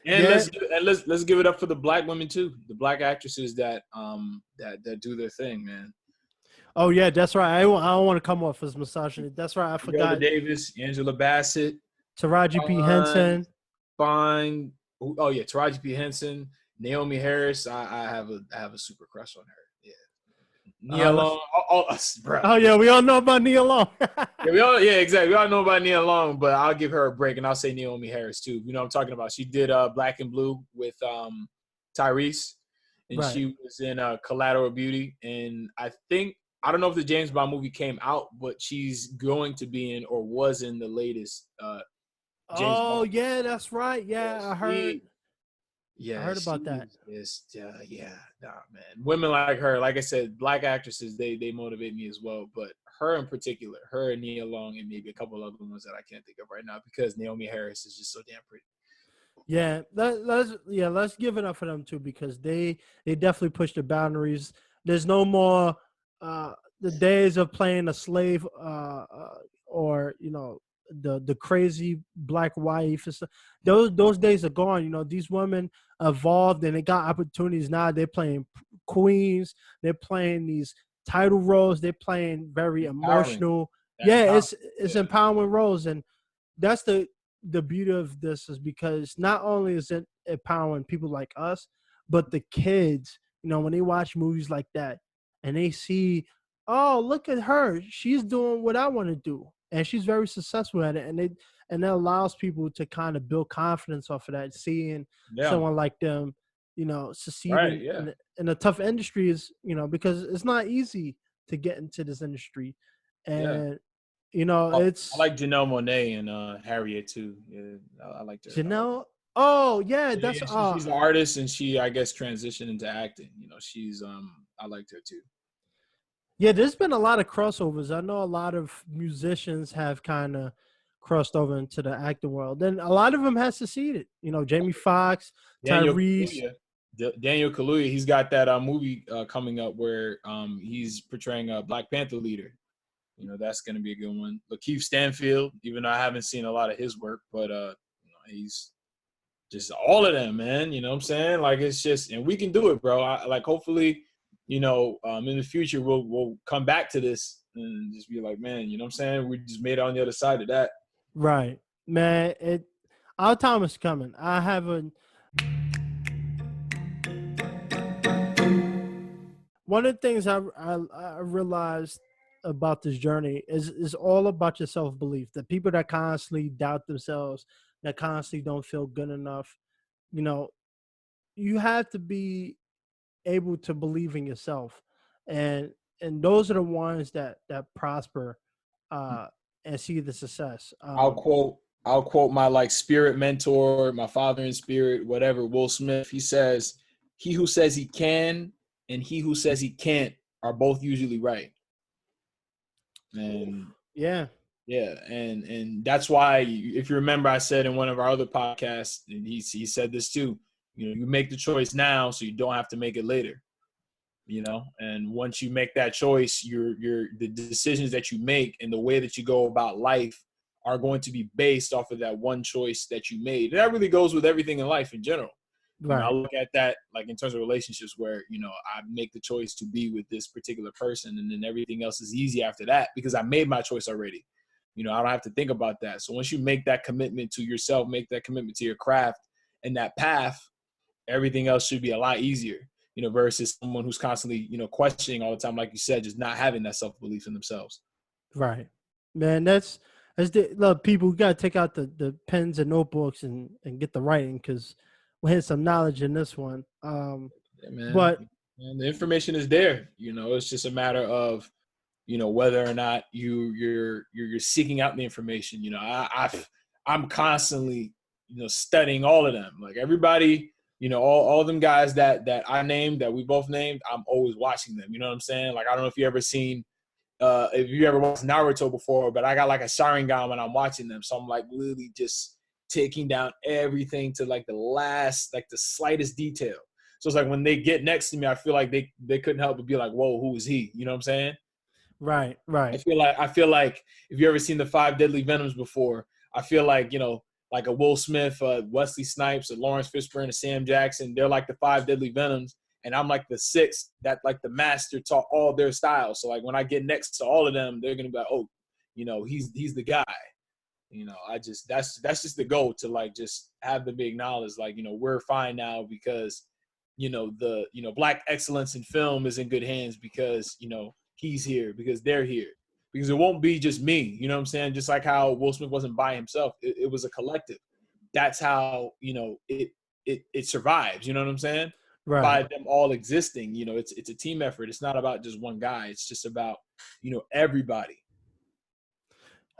And Yeah. let's give it up for the black women too. The black actresses that that do their thing, man. Oh, yeah, that's right. I don't want to come off as misogyny. That's right. I Viola forgot. Davis, Angela Bassett, Taraji P fine, Henson. fine. Oh yeah, Taraji P Henson, Naomi Harris. I have a super crush on her. Yeah, Nia Let's. Long. Bro. Oh yeah, we all know about Nia Long. Exactly. We all know about Nia Long, but I'll give her a break and I'll say Naomi Harris too. You know what I'm talking about? She did Black and Blue with Tyrese, and Right. she was in Collateral Beauty. And I don't know if the James Bond movie came out, but she's going to be in or was in the latest James Oh Bond. yeah, that's right. Yeah, I heard. I Yeah, heard she about that. is just nah, man. Women like her, like I said, black actresses, they motivate me as well. But her in particular, her and Nia Long and maybe a couple other ones that I can't think of right now because Naomi Harris is just so damn pretty. Yeah, let's give it up for them too because they definitely push the boundaries. There's no more the days of playing a slave or the crazy black wife and stuff. Those days are gone. These women evolved and they got opportunities now. They're playing queens. They're playing these title roles. They're playing very Empowering. emotional. That Yeah, empowering. it's Yeah. empowering roles, and that's the beauty of this is because not only is it empowering people like us, but the kids, when they watch movies like that and they see, oh, look at her, she's doing what I want to do, and she's very successful at it, and that allows people to kind of build confidence off of that, seeing Yeah. someone like them, Right. succeeding Yeah. in a tough industry is, because it's not easy to get into this industry, Yeah. and I it's like Janelle Monáe and Harriet too. Yeah, I liked her. I like. Janelle. Oh yeah, Yeah, that's yeah. She's an artist, and she, I guess, transitioned into acting. She's I liked her too. yeah. There's been a lot of crossovers. I know a lot of musicians have kind of crossed over into the acting world, and a lot of them have succeeded. Jamie Foxx, Daniel Tyrese. Kaluuya. Daniel Kaluuya. He's got that movie coming up where he's portraying a Black Panther leader. That's going to be a good one. Lakeith Stanfield, even though I haven't seen a lot of his work, but he's just all of them, man. You know what I'm saying? Like, it's just, and we can do it, bro. Hopefully, in the future we'll come back to this and just be like, man, you know what I'm saying? We just made it on the other side of that. Right, man. Our time is coming. I haven't. One of the things I realized about this journey is all about your self belief. The people that constantly doubt themselves, that constantly don't feel good enough. You know, you have to be able to believe in yourself, and those are the ones that prosper and see the success. I'll quote my like spirit mentor, my father in spirit, whatever, Will Smith. He says, "He who says he can and he who says he can't are both usually right." And Yeah, yeah, and that's why, if you remember, I said in one of our other podcasts, and he said this too. You make the choice now, so you don't have to make it later. And once you make that choice, the decisions that you make and the way that you go about life are going to be based off of that one choice that you made. And that really goes with everything in life in general. I right, look at that like in terms of relationships where, I make the choice to be with this particular person, and then everything else is easy after that because I made my choice already. I don't have to think about that. So once you make that commitment to yourself, make that commitment to your craft and that path, everything else should be a lot easier, versus someone who's constantly, questioning all the time, like you said, just not having that self-belief in themselves. right, man. That's the look. People gotta take out the pens and notebooks and get the writing because we had some knowledge in this one. Yeah, man. But And the information is there. It's just a matter of, whether or not you're seeking out the information. I'm constantly, studying all of them. Like everybody, all them guys that I named, that we both named, I'm always watching them. You know what I'm saying? Like, I don't know if you ever seen, if you ever watched Naruto before, but I got like a Sharingan when I'm watching them. So I'm like literally just taking down everything to like the slightest detail. So it's like when they get next to me, I feel like they couldn't help but be like, whoa, who is he? You know what I'm saying? right, I right, feel like if you ever seen the Five Deadly Venoms before, I feel like, like a Will Smith, Wesley Snipes, a Lawrence Fishburne, a Sam Jackson, they're like the Five Deadly Venoms, and I'm like the sixth that like the master taught all their styles. So like when I get next to all of them, they're gonna be like, oh, he's the guy. I just that's just the goal, to like just have them be acknowledged. Like, we're fine now because the black excellence in film is in good hands because he's here, because they're here, because it won't be just me. You know what I'm saying? Just like how Will Smith wasn't by himself, it was a collective. That's how it survives. You know what I'm saying? right. By them all existing, it's a team effort. It's not about just one guy. It's just about everybody.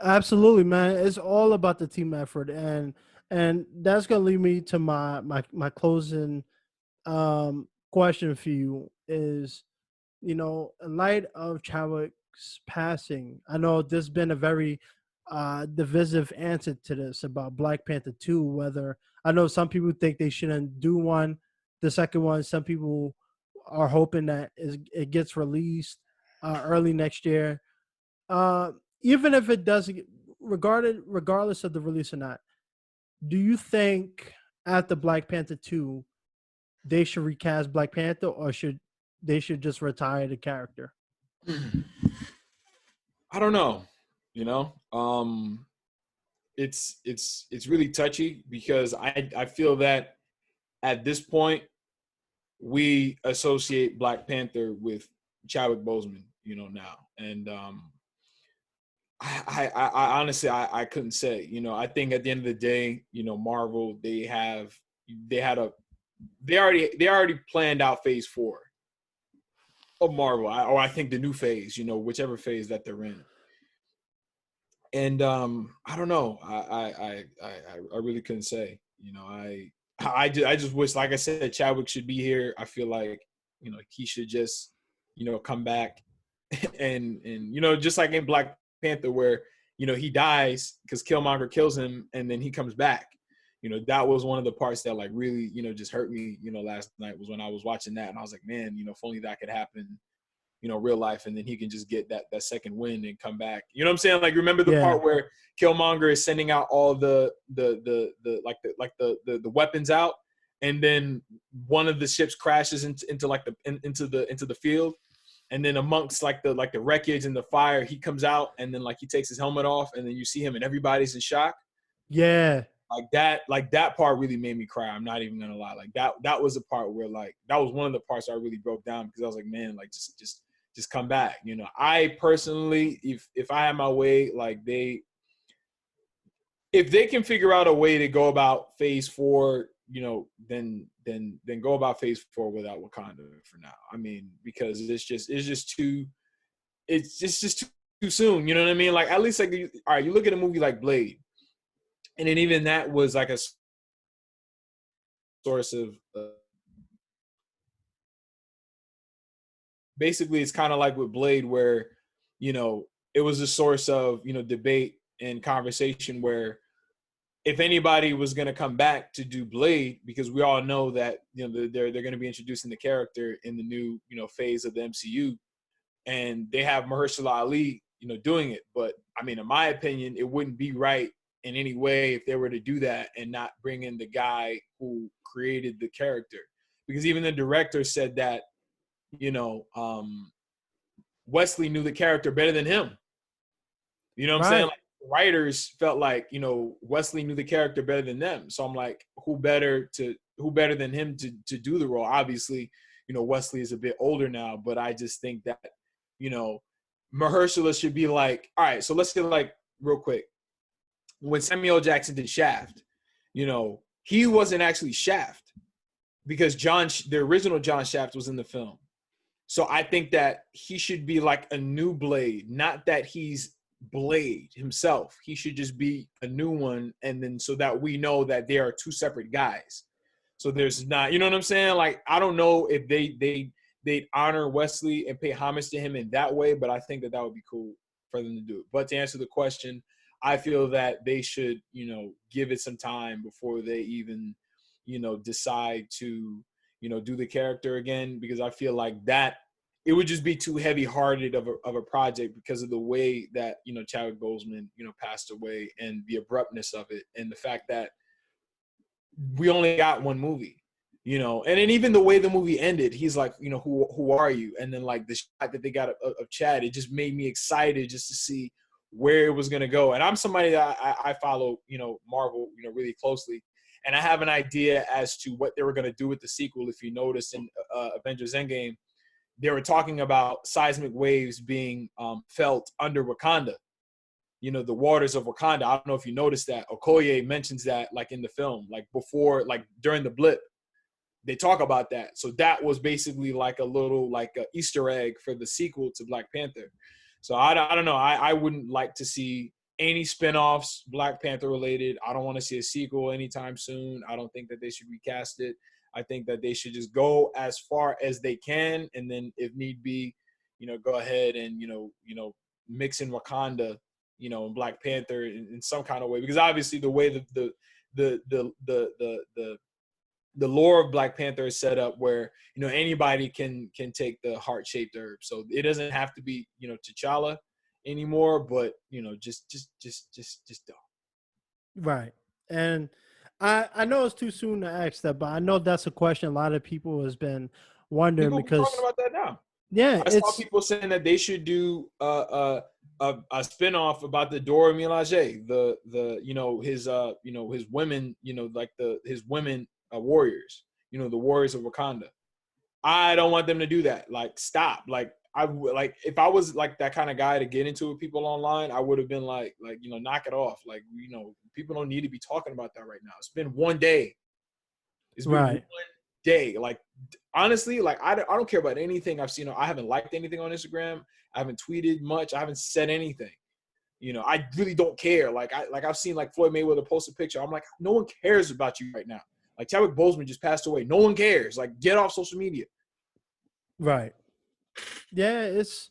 Absolutely, man. It's all about the team effort, and that's gonna lead me to my closing question for you is, in light of Chadwick's passing, I know there's been a very divisive answer to this about Black Panther 2. Whether I know some people think they shouldn't do one, the second one. Some people are hoping that it gets released early next year. Uh, Even if it doesn't, regardless of the release or not, do you think after Black Panther 2 they should recast Black Panther, or should they should just retire the character? I don't know. You know, it's really touchy because I feel that at this point we associate Black Panther with Chadwick Boseman, you know, now. And I honestly I couldn't say. You know, I think at the end of the day, you know, Marvel they already planned out Phase 4 of Marvel, or I think the new phase, you know, whichever phase that they're in. And I don't know. I really couldn't say. You know, I just wish, like I said, Chadwick should be here. I feel like, you know, he should just, you know, come back and you know, just like in Black Panther where, you know, he dies because Killmonger kills him and then he comes back. You know, that was one of the parts that like really, you know, just hurt me, you know, last night was when I was watching that and I was like, man, you know, if only that could happen, you know, real life, and then he can just get that second win and come back. You know what I'm saying? Like, remember the part where Killmonger is sending out all the weapons out, and then one of the ships crashes into the field, and then amongst like the wreckage and the fire, he comes out, and then like he takes his helmet off, and then you see him, and everybody's in shock. Yeah. Like that part really made me cry. I'm not even gonna lie. Like that was the part where like that was one of the parts I really broke down because I was like, man, like just come back. You know, I personally, if I had my way, like if they can figure out a way to go about Phase 4, you know, then go about Phase 4 without Wakanda for now. I mean, because it's just too soon. You know what I mean? Like at least like all right, you look at a movie like Blade. And then even that was like a source of basically it's kind of like with Blade where, you know, it was a source of, you know, debate and conversation where if anybody was going to come back to do Blade, because we all know that, you know, they're going to be introducing the character in the new, you know, phase of the MCU, and they have Mahershala Ali, you know, doing it. But I mean, in my opinion, it wouldn't be right in any way if they were to do that and not bring in the guy who created the character. Because even the director said that, you know, Wesley knew the character better than him. You know what I'm saying? Like, writers felt like, you know, Wesley knew the character better than them. So I'm like, who better than him to do the role? Obviously, you know, Wesley is a bit older now, but I just think that, you know, Mahershala should be like, all right, so let's get like real quick. When Samuel Jackson did Shaft, you know, he wasn't actually Shaft because the original John Shaft was in the film. So I think that he should be like a new Blade, not that he's Blade himself. He should just be a new one, and then so that we know that they are two separate guys. So there's not, you know what I'm saying? Like, I don't know if they'd honor Wesley and pay homage to him in that way, but I think that would be cool for them to do it. But to answer the question, I feel that they should, you know, give it some time before they even, you know, decide to, you know, do the character again, because I feel like that it would just be too heavy-hearted of a project because of the way that, you know, Chadwick Boseman, you know, passed away and the abruptness of it and the fact that we only got one movie, you know, and then even the way the movie ended, he's like, you know, who are you? And then like the shot that they got of Chad, it just made me excited just to see where it was going to go. And I'm somebody that I follow, you know, Marvel, you know, really closely. And I have an idea as to what they were going to do with the sequel. If you notice in Avengers Endgame, they were talking about seismic waves being felt under Wakanda, you know, the waters of Wakanda. I don't know if you noticed that. Okoye mentions that like in the film, like before, like during the blip, they talk about that. So that was basically like a little like a Easter egg for the sequel to Black Panther. So I don't know. I wouldn't like to see any spinoffs Black Panther related. I don't want to see a sequel anytime soon. I don't think that they should recast it. I think that they should just go as far as they can, and then if need be, you know, go ahead and you know mix in Wakanda, you know, and Black Panther in some kind of way, because obviously the way the lore of Black Panther is set up where, you know, anybody can take the heart-shaped herb. So it doesn't have to be, you know, T'Challa anymore, but, you know, just don't. Right. And I know it's too soon to ask that, but I know that's a question a lot of people has been wondering People be talking because about that now. yeah, I saw it's people saying that they should do a spinoff about the Dora Milaje, the his women, like his women warriors, the warriors of Wakanda. I don't want them to do that. Like, stop. Like, like if I was like that kind of guy to get into it with people online, I would have been like knock it off. Like, people don't need to be talking about that right now. It's been one day. It's been one right. day. Like, honestly, like I don't care about anything I've seen. I haven't liked anything on Instagram. I haven't tweeted much. I haven't said anything. I really don't care. I've seen like Floyd Mayweather post a picture. I'm like, no one cares about you right now. Like, Chadwick Boseman just passed away. No one cares. Like, get off social media. Right. Yeah, it's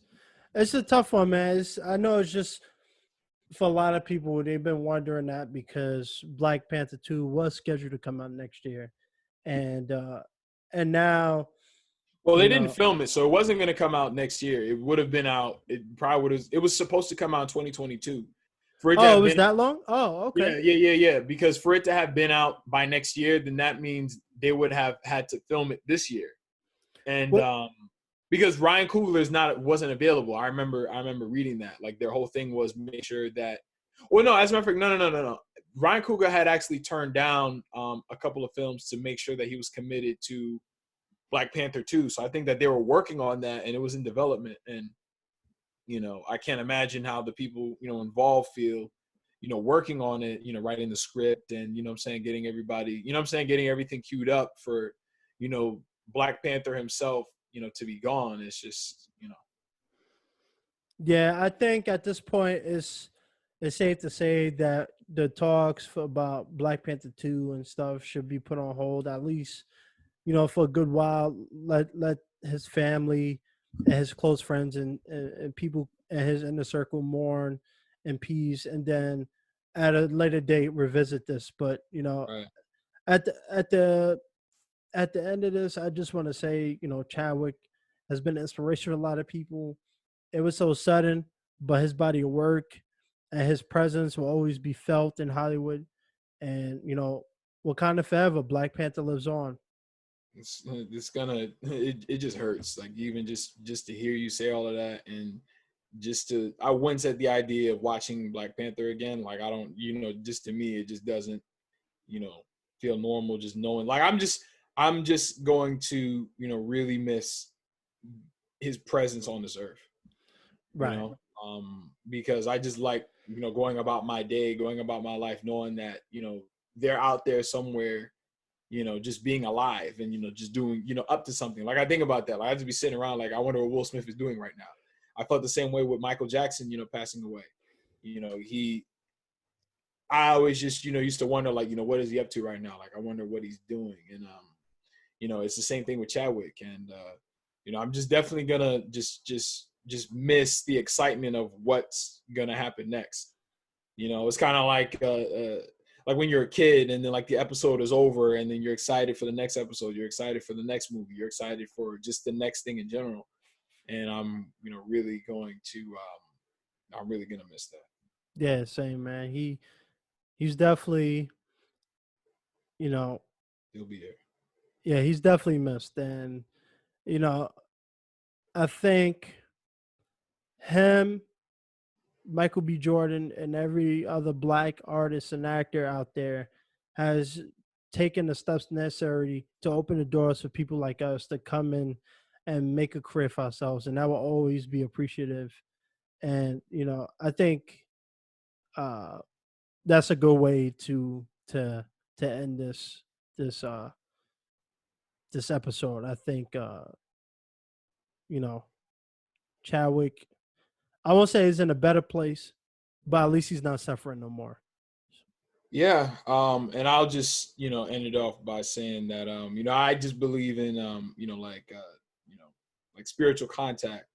a tough one, man. I know it's just for a lot of people they've been wondering that because Black Panther 2 was scheduled to come out next year. And now, Well, you they didn't know, film it, so it wasn't going to come out next year. It would have been out. It probably would have. It was supposed to come out in 2022. For it to oh, it have was been, that long? Oh, okay. yeah. Because for it to have been out by next year, then that means they would have had to film it this year. And What because Ryan Coogler wasn't available. I remember reading that. Like, their whole thing was make sure that. Well, no, as a matter of fact, no. Ryan Coogler had actually turned down a couple of films to make sure that he was committed to Black Panther 2. So I think that they were working on that and it was in development. And, I can't imagine how the people, involved feel, working on it, writing the script and, what I'm saying, getting everybody, what I'm saying, getting everything queued up for, Black Panther himself, to be gone. It's just. Yeah, I think at this point it's safe to say that the talks about Black Panther 2 and stuff should be put on hold at least, for a good while. Let his family and his close friends and people in his inner circle mourn in peace, and then at a later date revisit this. But Right. at the at the at the end of this, I just want to say, Chadwick has been an inspiration for a lot of people. It was so sudden, but his body of work and his presence will always be felt in Hollywood. And Wakanda Forever, Black Panther lives on. It's gonna it just hurts, like, even just to hear you say all of that, and I wince at the idea of watching Black Panther again. Like, I don't, just to me it just doesn't you know feel normal, just knowing, like, I'm just going to really miss his presence on this earth, you Right. know because I just like going about my day, going about my life, knowing that they're out there somewhere, just being alive and, just doing, up to something. Like, I think about that. Like, I have to be sitting around like, I wonder what Will Smith is doing right now. I felt the same way with Michael Jackson, passing away. I always just, used to wonder, like, what is he up to right now? Like, I wonder what he's doing. And, it's the same thing with Chadwick. And, I'm just definitely gonna just miss the excitement of what's gonna happen next. It's kind of like when you're a kid and then, like, the episode is over and then you're excited for the next episode, you're excited for the next movie, you're excited for just the next thing in general. And I'm really going to I'm really gonna miss that. Yeah, same man. He's definitely, you know, He'll be there. yeah, he's definitely missed. And, you know, I think him, Michael B. Jordan, and every other black artist and actor out there has taken the steps necessary to open the doors for people like us to come in and make a career for ourselves. And that will always be appreciative. And, I think uh that's a good way to end this uh this episode. I think you know, Chadwick, I won't say he's in a better place, but at least he's not suffering no more. Yeah, and I'll just end it off by saying that I just believe in you know like spiritual contact.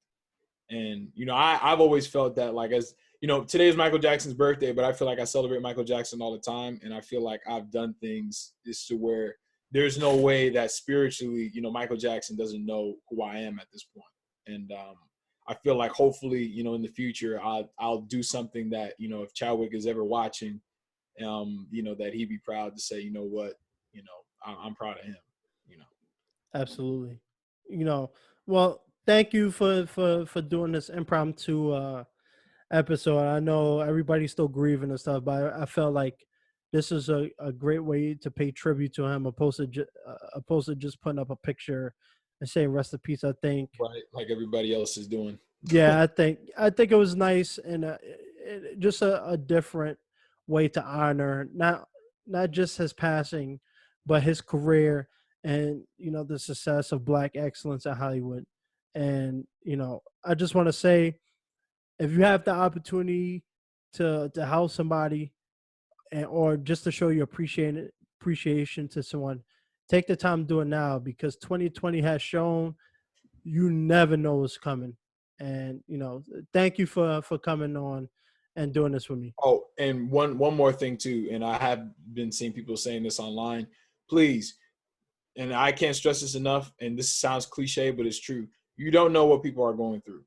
And I've always felt that, like, as today is Michael Jackson's birthday, but I feel like I celebrate Michael Jackson all the time, and I feel like I've done things just to where there's no way that spiritually, Michael Jackson doesn't know who I am at this point. And I feel like hopefully, in the future, I'll do something that if Chadwick is ever watching, that he'd be proud to say, you know what, I'm proud of him. Absolutely. you know, well, thank you for doing this impromptu episode. I know everybody's still grieving and stuff, but I felt like this is a great way to pay tribute to him, opposed to just putting up a picture and saying rest in peace. I think, Right, like everybody else is doing. yeah, I think it was nice and just a different way to honor not just his passing, but his career and the success of Black excellence at Hollywood. And I just want to say, if you have the opportunity to help somebody or just to show your appreciation to someone, take the time to do it now, because 2020 has shown you never know what's coming. And thank you for coming on and doing this with me. Oh, and one more thing too, and I have been seeing people saying this online. Please, and I can't stress this enough, and this sounds cliche, but it's true. You don't know what people are going through.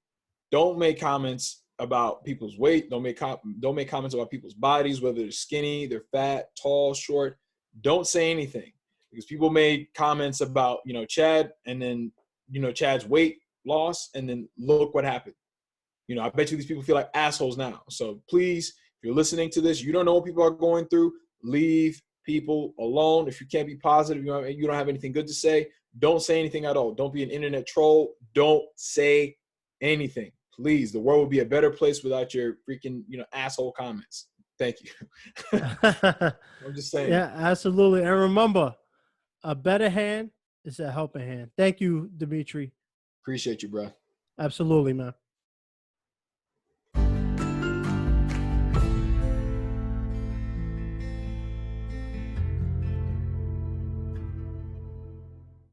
Don't make comments about people's weight. Don't make comments about people's bodies, whether they're skinny, they're fat, tall, short. Don't say anything, because people made comments about Chad, and then Chad's weight loss, and then look what happened. I bet you these people feel like assholes now. So please, if you're listening to this, you don't know what people are going through, leave people alone. If you can't be positive, you don't have anything good to say, don't say anything at all. Don't be an internet troll. Don't say anything. Please, the world would be a better place without your freaking, asshole comments. Thank you. I'm just saying. Yeah, absolutely. And remember, a better hand is a helping hand. Thank you, Dimitri. Appreciate you, bro. Absolutely, man.